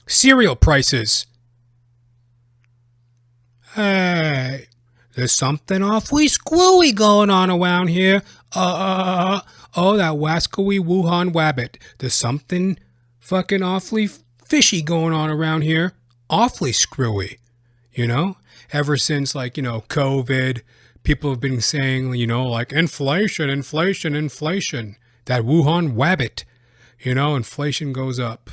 Cereal prices. Hey, there's something awfully squooey going on around here. Oh, that wascally Wuhan wabbit. There's something fucking awfully fishy going on around here. Awfully screwy. You know? Ever since, like, COVID, people have been saying, like, inflation. That Wuhan wabbit. Inflation goes up.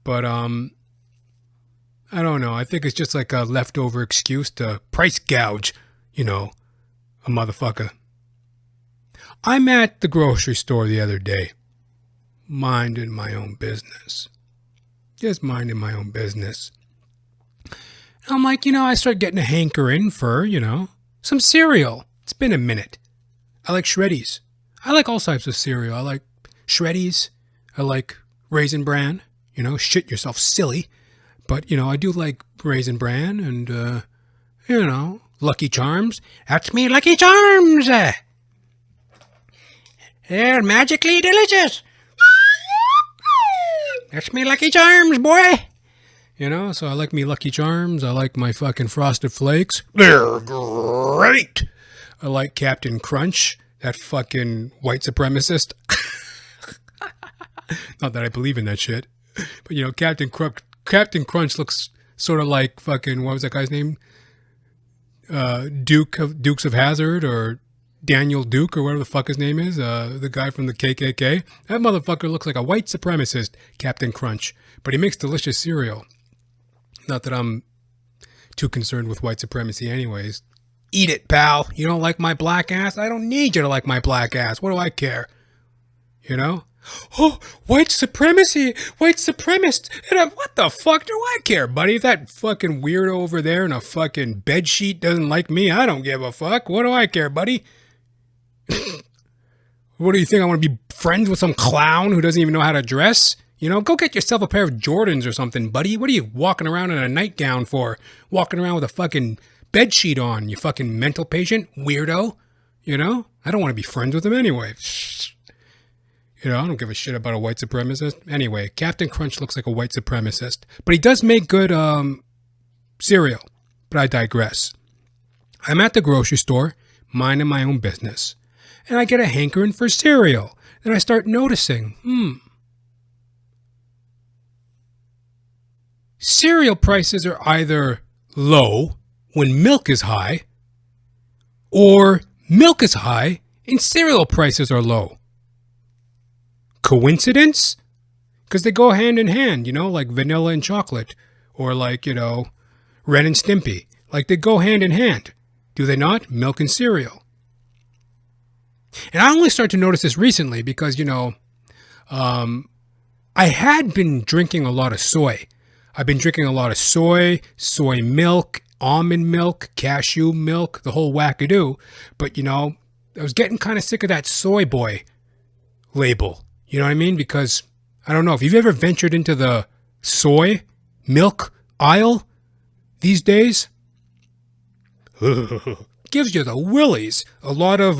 But, I don't know. I think it's just like a leftover excuse to price gouge, a motherfucker. I'm at the grocery store the other day, minding my own business. Just minding my own business. I'm like, I start getting a hankering for, some cereal. It's been a minute. I like Shreddies. I like all types of cereal. I like Shreddies. I like Raisin Bran. Shit yourself silly. But, I do like Raisin Bran and, Lucky Charms. That's me, Lucky Charms! They're magically delicious! That's me, Lucky Charms, boy! So I like me Lucky Charms. I like my fucking Frosted Flakes. They're great! I like Captain Crunch, that fucking white supremacist. Not that I believe in that shit. But, Captain Crunch looks sort of like fucking, what was that guy's name? Dukes of Hazzard or Daniel Duke or whatever the fuck his name is. The guy from the KKK. That motherfucker looks like a white supremacist, Captain Crunch. But he makes delicious cereal. Not that I'm too concerned with white supremacy anyways. Eat it, pal. You don't like my black ass? I don't need you to like my black ass. What do I care? Oh, white supremacy, white supremacist. What the fuck do I care, buddy? If that fucking weirdo over there in a fucking bedsheet doesn't like me, I don't give a fuck. What do I care, buddy? What do you think? I want to be friends with some clown who doesn't even know how to dress? Go get yourself a pair of Jordans or something, buddy. What are you walking around in a nightgown for? Walking around with a fucking bedsheet on, you fucking mental patient, weirdo. I don't want to be friends with him anyway. I don't give a shit about a white supremacist. Anyway, Captain Crunch looks like a white supremacist. But he does make good cereal. But I digress. I'm at the grocery store, minding my own business. And I get a hankering for cereal. Then I start noticing, cereal prices are either low when milk is high, or milk is high and cereal prices are low. Coincidence? Because they go hand in hand, like vanilla and chocolate. Or like, Ren and Stimpy. Like they go hand in hand. Do they not? Milk and cereal. And I only started to notice this recently because, I had been drinking a lot of soy. I've been drinking a lot of soy milk, almond milk, cashew milk, the whole wackadoo. But, I was getting kind of sick of that soy boy label. You know what I mean? Because, I don't know, if you've ever ventured into the soy milk aisle these days, gives you the willies. A lot of,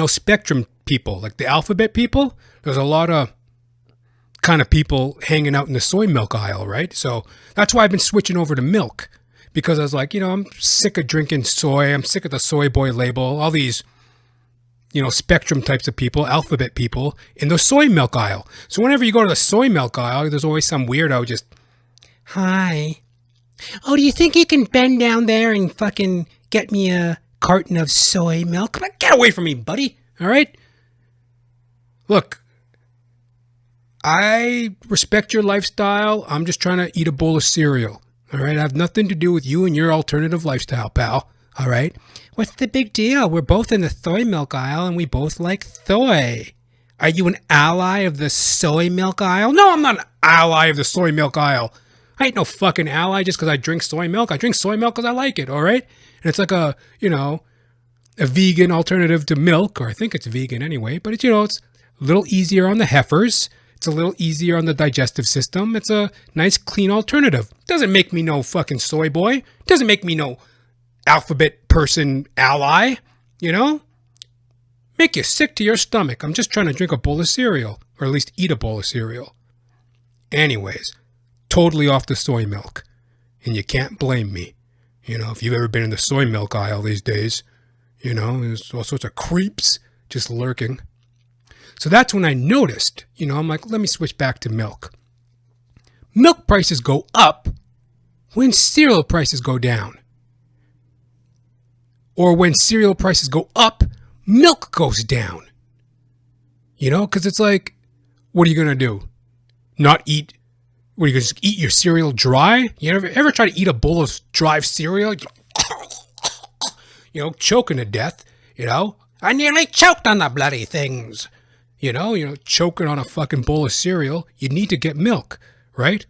spectrum people, like the alphabet people. There's a lot of kind of people hanging out in the soy milk aisle, right? So that's why I've been switching over to milk. Because I was like, I'm sick of drinking soy. I'm sick of the soy boy label. All these spectrum types of people, alphabet people, in the soy milk aisle. So whenever you go to the soy milk aisle, there's always some weirdo just, hi. Oh, do you think you can bend down there and fucking get me a carton of soy milk? Get away from me, buddy. All right? Look, I respect your lifestyle. I'm just trying to eat a bowl of cereal. All right? I have nothing to do with you and your alternative lifestyle, pal. All right? What's the big deal? We're both in the soy milk aisle and we both like soy. Are you an ally of the soy milk aisle? No, I'm not an ally of the soy milk aisle. I ain't no fucking ally just because I drink soy milk. I drink soy milk because I like it, all right? And it's like a vegan alternative to milk, or I think it's vegan anyway, but it's a little easier on the heifers. It's a little easier on the digestive system. It's a nice, clean alternative. Doesn't make me no fucking soy boy. Doesn't make me no alphabet person ally, Make you sick to your stomach. I'm just trying to drink a bowl of cereal, or at least eat a bowl of cereal. Anyways, totally off the soy milk. And you can't blame me. You know, if you've ever been in the soy milk aisle these days, you know, there's all sorts of creeps just lurking. So that's when I noticed, you know, I'm like, let me switch back to milk. Milk prices go up when cereal prices go down. Or when cereal prices go up, milk goes down. You know, because it's like, what are you going to do? Not eat? What, are you going to just eat your cereal dry? You ever try to eat a bowl of dry cereal? You know, choking to death, you know? I nearly choked on the bloody things. You know, choking on a fucking bowl of cereal. You need to get milk, right?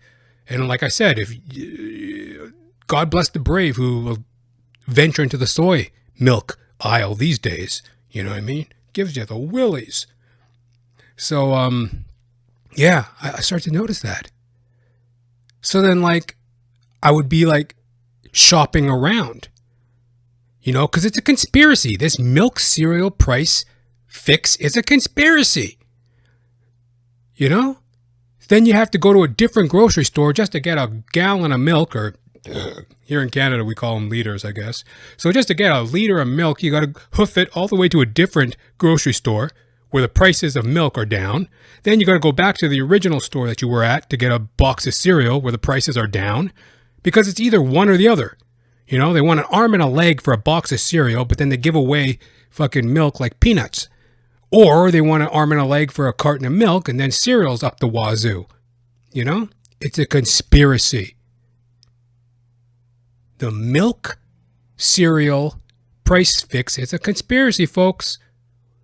And like I said, if God bless the brave who will venture into the soy milk aisle these days. You know what I mean? Gives you the willies. So, yeah, I started to notice that. So then, like, I would be, like, shopping around, you know, because it's a conspiracy. This milk cereal price fix is a conspiracy, you know? Then you have to go to a different grocery store just to get a gallon of milk, or here in Canada, we call them liters, I guess. So just to get a liter of milk, you got to hoof it all the way to a different grocery store where the prices of milk are down. Then you got to go back to the original store that you were at to get a box of cereal where the prices are down, because it's either one or the other. You know, they want an arm and a leg for a box of cereal, but then they give away fucking milk like peanuts. Or they want an arm and a leg for a carton of milk and then cereal's up the wazoo. You know, it's a conspiracy. The milk cereal price fix is a conspiracy, folks.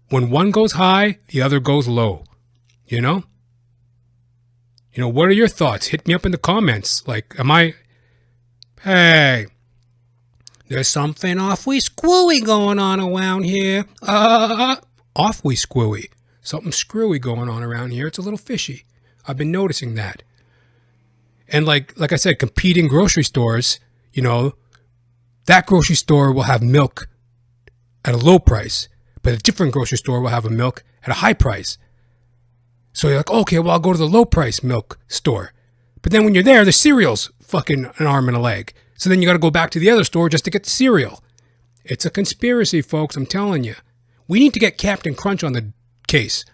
When one goes high, the other goes low. You know? You know, what are your thoughts? Hit me up in the comments. Like, hey, there's something awfully screwy going on around here. Awfully screwy. Something screwy going on around here. It's a little fishy. I've been noticing that. And like I said, competing grocery stores, you know, that grocery store will have milk at a low price, but a different grocery store will have a milk at a high price. So you're like, okay, well, I'll go to the low price milk store. But then when you're there, the cereal's fucking an arm and a leg. So then you got to go back to the other store just to get the cereal. It's a conspiracy, folks. I'm telling you. We need to get Captain Crunch on the case.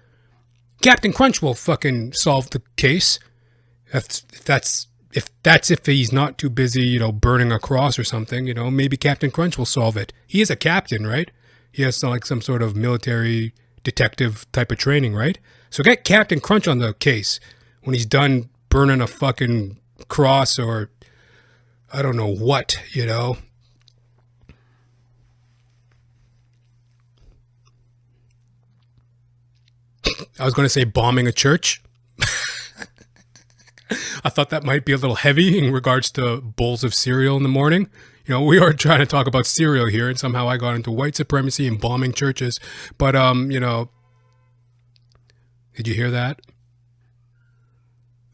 Captain Crunch will fucking solve the case. If he's not too busy, you know, burning a cross or something, you know, maybe Captain Crunch will solve it. He is a captain, right? He has some sort of military detective type of training, right? So get Captain Crunch on the case when he's done burning a fucking cross or I don't know what, you know. I was going to say bombing a church. I thought that might be a little heavy in regards to bowls of cereal in the morning. You know, we are trying to talk about cereal here, and somehow I got into white supremacy and bombing churches. But, you know, did you hear that?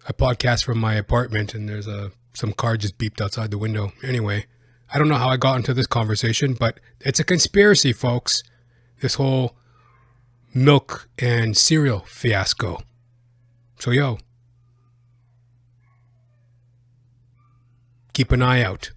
I podcast from my apartment, and there's some car just beeped outside the window. Anyway, I don't know how I got into this conversation, but it's a conspiracy, folks. This whole milk and cereal fiasco. So, yo, keep an eye out.